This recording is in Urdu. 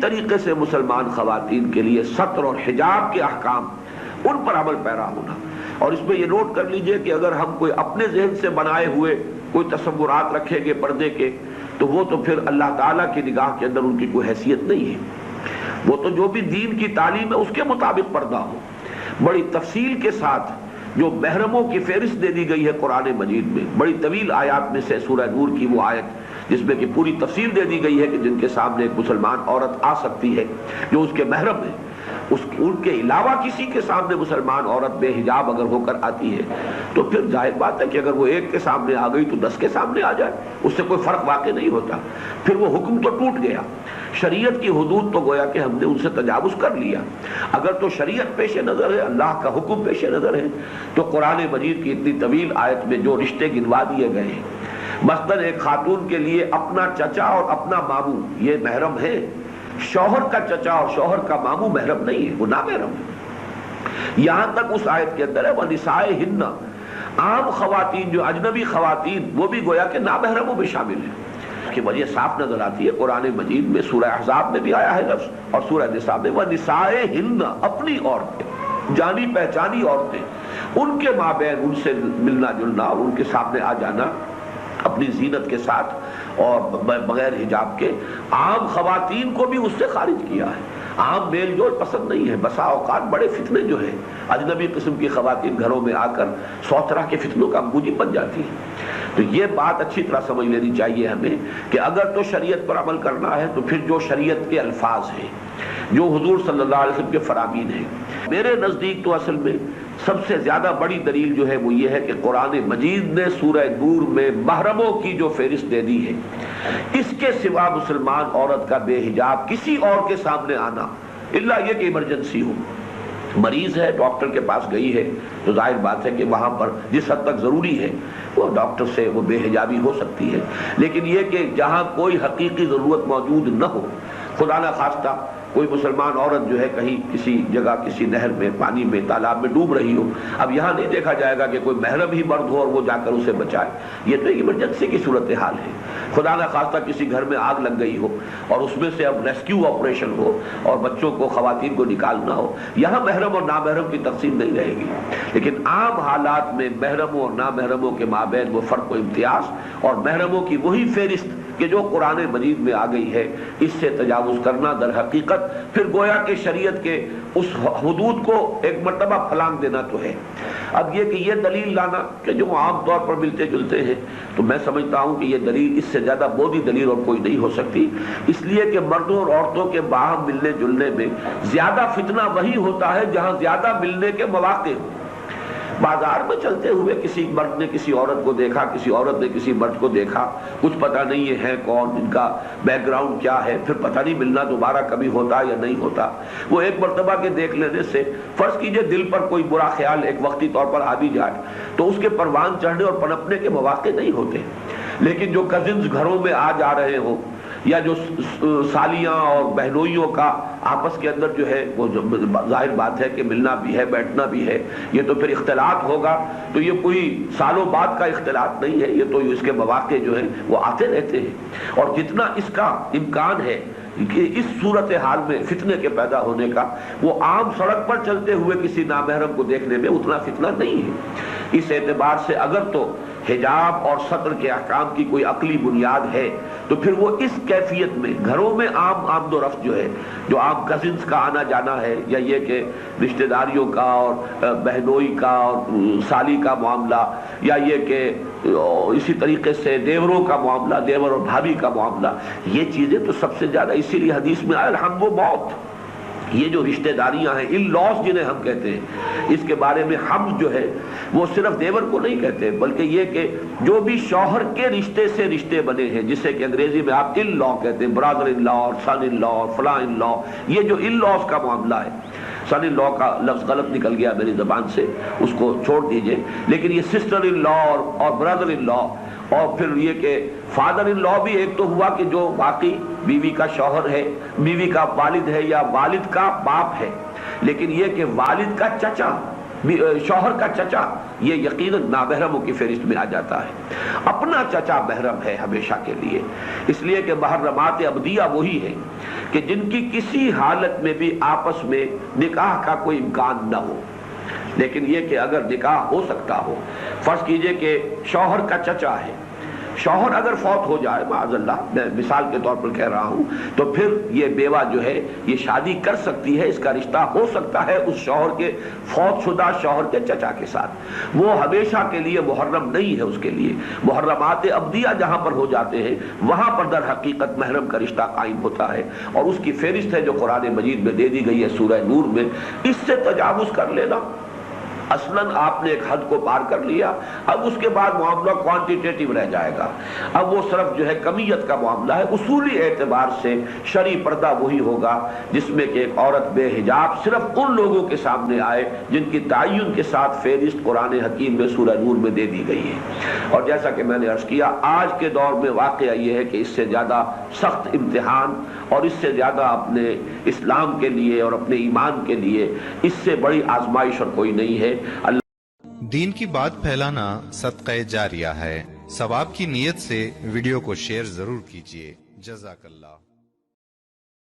طریقے سے مسلمان خواتین کے لیے سطر اور حجاب کے احکام ان پر عمل پیرا ہونا. اور اس میں یہ نوٹ کر لیجئے کہ اگر ہم کوئی اپنے ذہن سے بنائے ہوئے کوئی تصورات رکھیں گے پردے کے تو وہ تو پھر اللہ تعالیٰ کی نگاہ کے اندر ان کی کوئی حیثیت نہیں ہے. وہ تو جو بھی دین کی تعلیم ہے اس کے مطابق پردہ ہو. بڑی تفصیل کے ساتھ جو محرموں کی فہرست دے دی گئی ہے قرآن مجید میں، بڑی طویل آیات میں سے سورہ نور کی وہ آیت جس میں کہ پوری تفصیل دے دی گئی ہے کہ جن کے سامنے ایک مسلمان عورت آ سکتی ہے جو اس کے محرم ہے، ان کے علاوہ کسی کے سامنے مسلمان عورت بے حجاب اگر ہو کر آتی ہے تو پھر ظاہر بات ہے کہ اگر وہ ایک کے سامنے آ گئی تو 10 کے سامنے آ جائے، اس سے کوئی فرق واقع نہیں ہوتا. پھر وہ حکم تو ٹوٹ گیا. شریعت کی حدود تو گویا کہ ہم نے ان سے تجاوز کر لیا. اگر تو شریعت پیش نظر ہے، اللہ کا حکم پیش نظر ہے، تو قرآن مجید کی اتنی طویل آیت میں جو رشتے گنوا دیے گئے ہیں، مثلاً ایک خاتون کے لیے اپنا چچا اور اپنا ماموں یہ محرم ہے. شوہر کا چچا اور شوہر کا ماموں محرم نہیں ہے، وہ نامحرم ہے. یہاں تک اس آیت کے اندر ہے وَنِسَائِهِنَّ، عام خواتین جو اجنبی خواتین وہ بھی گویا کہ نامحرموں میں شامل ہیں. کہ وجہ صاف نظر آتی ہے قرآن مجید میں. سورہ احزاب میں بھی آیا ہے لفظ اور سورہ نساء میں وَنِسَائِهِنَّ، اپنی عورتیں، جانی پہچانی عورتیں، ان کے مابین ان سے ملنا جلنا اور ان کے سامنے آ جانا اپنی زینت کے ساتھ اور بغیر حجاب کے. عام خواتین کو بھی اس سے خارج کیا ہے. عام میل جول پسند نہیں ہے. بسا اوقات بڑے فتنے جو ہیں اجنبی قسم کی خواتین گھروں میں آ کر 100 طرح کے فتنوں کا موجب بن جاتی ہیں. تو یہ بات اچھی طرح سمجھ لینی چاہیے ہمیں کہ اگر تو شریعت پر عمل کرنا ہے تو پھر جو شریعت کے الفاظ ہیں، جو حضور صلی اللہ علیہ وسلم کے فرامین ہیں، میرے نزدیک تو اصل میں سب سے زیادہ بڑی دلیل جو ہے وہ یہ ہے کہ قرآن مجید نے سورہ نور میں محرموں کی جو فہرست دے دی ہے، اس کے سوا مسلمان عورت کا بے حجاب کسی اور کے سامنے آنا، الا یہ کہ ایمرجنسی ہو، مریض ہے ڈاکٹر کے پاس گئی ہے تو ظاہر بات ہے کہ وہاں پر جس حد تک ضروری ہے وہ ڈاکٹر سے وہ بے حجابی ہو سکتی ہے. لیکن یہ کہ جہاں کوئی حقیقی ضرورت موجود نہ ہو، خدا نہ خواستہ کوئی مسلمان عورت جو ہے کہیں کسی جگہ کسی نہر میں پانی میں تالاب میں ڈوب رہی ہو، اب یہاں نہیں دیکھا جائے گا کہ کوئی محرم ہی مرد ہو اور وہ جا کر اسے بچائے. یہ تو ایک ایمرجنسی کی صورتحال ہے. خدا نہ خواستہ کسی گھر میں آگ لگ گئی ہو اور اس میں سے اب ریسکیو آپریشن ہو اور بچوں کو خواتین کو نکالنا ہو، یہاں محرم اور نامحرم کی تقسیم نہیں رہے گی. لیکن عام حالات میں محرموں اور نامحرموں کے مابین وہ فرق و امتیاز اور محرموں کی وہی فہرست کہ جو قرآن مجید میں آ گئی ہے، اس سے تجاوز کرنا در حقیقت پھر گویا کہ شریعت کے اس حدود کو ایک مرتبہ پھلانگ دینا تو ہے. اب یہ کہ یہ دلیل لانا کہ جو عام طور پر ملتے جلتے ہیں، تو میں سمجھتا ہوں کہ یہ دلیل اس سے زیادہ بودی دلیل اور کوئی نہیں ہو سکتی. اس لیے کہ مردوں اور عورتوں کے باہم ملنے جلنے میں زیادہ فتنہ وہی ہوتا ہے جہاں زیادہ ملنے کے مواقع ہوں. بازار میں چلتے ہوئے کسی مرد نے کسی عورت کو دیکھا، کسی عورت نے کسی مرد کو دیکھا، کچھ پتہ نہیں یہ ہے کون، ان کا بیک گراؤنڈ کیا ہے، پھر پتہ نہیں ملنا دوبارہ کبھی ہوتا یا نہیں ہوتا. وہ ایک مرتبہ کے دیکھ لینے سے فرض کیجئے دل پر کوئی برا خیال ایک وقتی طور پر آ بھی جائے تو اس کے پروان چڑھنے اور پنپنے کے مواقع نہیں ہوتے. لیکن جو کزنز گھروں میں آ جا رہے ہوں یا جو سالیاں اور بہنوئیوں کا آپس کے اندر جو ہے وہ ظاہر بات ہے کہ ملنا بھی ہے بیٹھنا بھی ہے، یہ تو پھر اختلاط ہوگا. تو یہ کوئی سالوں بعد کا اختلاط نہیں ہے، یہ تو اس کے مواقع جو ہیں وہ آتے رہتے ہیں. اور جتنا اس کا امکان ہے کہ اس صورتحال میں فتنے کے پیدا ہونے کا، وہ عام سڑک پر چلتے ہوئے کسی نامحرم کو دیکھنے میں اتنا فتنہ نہیں ہے. اس اعتبار سے اگر تو حجاب اور سطر کے احکام کی کوئی عقلی بنیاد ہے تو پھر وہ اس کیفیت میں گھروں میں عام آمد و رفت جو ہے، جو عام کزنز کا آنا جانا ہے، یا یہ کہ رشتہ داریوں کا اور بہنوئی کا اور سالی کا معاملہ، یا یہ کہ اسی طریقے سے دیوروں کا معاملہ، دیور اور بھابھی کا معاملہ، یہ چیزیں تو سب سے زیادہ اسی لیے حدیث میں آیا الحم و موت. یہ جو رشتہ داریاں ہیں، ان لاس جنہیں ہم کہتے ہیں، اس کے بارے میں ہم جو ہے وہ صرف دیور کو نہیں کہتے بلکہ یہ کہ جو بھی شوہر کے رشتے سے رشتے بنے ہیں، جسے کہ انگریزی میں آپ ان لا کہتے ہیں، برادر ان لا اور سن ان لا اور فلاں ان لا، یہ جو ان لاس کا معاملہ ہے. سن ان لا کا لفظ غلط نکل گیا میری زبان سے، اس کو چھوڑ دیجئے. لیکن یہ سسٹر ان لا اور برادر ان لا، اور پھر یہ کہ فادر ان لا بھی ایک تو ہوا کہ جو واقعی بیوی کا شوہر ہے، بیوی کا والد ہے یا والد کا باپ ہے. لیکن یہ کہ والد کا چچا شوہر کا چچا یہ یقیناً نامحرموں کی فہرست میں آ جاتا ہے. اپنا چچا محرم ہے ہمیشہ کے لیے، اس لیے کہ محرمات ابدیہ وہی ہے کہ جن کی کسی حالت میں بھی آپس میں نکاح کا کوئی امکان نہ ہو. لیکن یہ کہ اگر نکاح ہو سکتا ہو، فرض کیجئے کہ شوہر کا چچا ہے، شوہر اگر فوت ہو جائے معاذ اللہ، میں مثال کے طور پر کہہ رہا ہوں، تو پھر یہ بیوہ جو ہے یہ شادی کر سکتی ہے، اس کا رشتہ ہو سکتا ہے اس شوہر کے فوت شدہ شوہر کے چچا کے ساتھ. وہ ہمیشہ کے لیے محرم نہیں ہے اس کے لیے. محرمات ابدیہ جہاں پر ہو جاتے ہیں وہاں پر در حقیقت محرم کا رشتہ قائم ہوتا ہے، اور اس کی فہرست ہے جو قرآن مجید میں دے دی گئی ہے سورہ نور میں. اس سے تجاوز کر لینا، اصلاً آپ نے ایک حد کو پار کر لیا، اب اس کے بعد معاملہ کوانٹیٹیٹیو رہ جائے گا. اب وہ صرف جو ہے کمیت کا معاملہ ہے. اصولی اعتبار سے شرعی پردہ وہی ہوگا جس میں کہ ایک عورت بے حجاب صرف ان لوگوں کے سامنے آئے جن کی تعین کے ساتھ فہرست قرآن حکیم میں سورہ نور میں دے دی گئی ہے. اور جیسا کہ میں نے عرض کیا، آج کے دور میں واقعہ یہ ہے کہ اس سے زیادہ سخت امتحان اور اس سے زیادہ اپنے اسلام کے لیے اور اپنے ایمان کے لیے اس سے بڑی آزمائش اور کوئی نہیں ہے. دین کی بات پھیلانا صدقہ جاریہ ہے. ثواب کی نیت سے ویڈیو کو شیئر ضرور کیجیے. جزاک اللہ.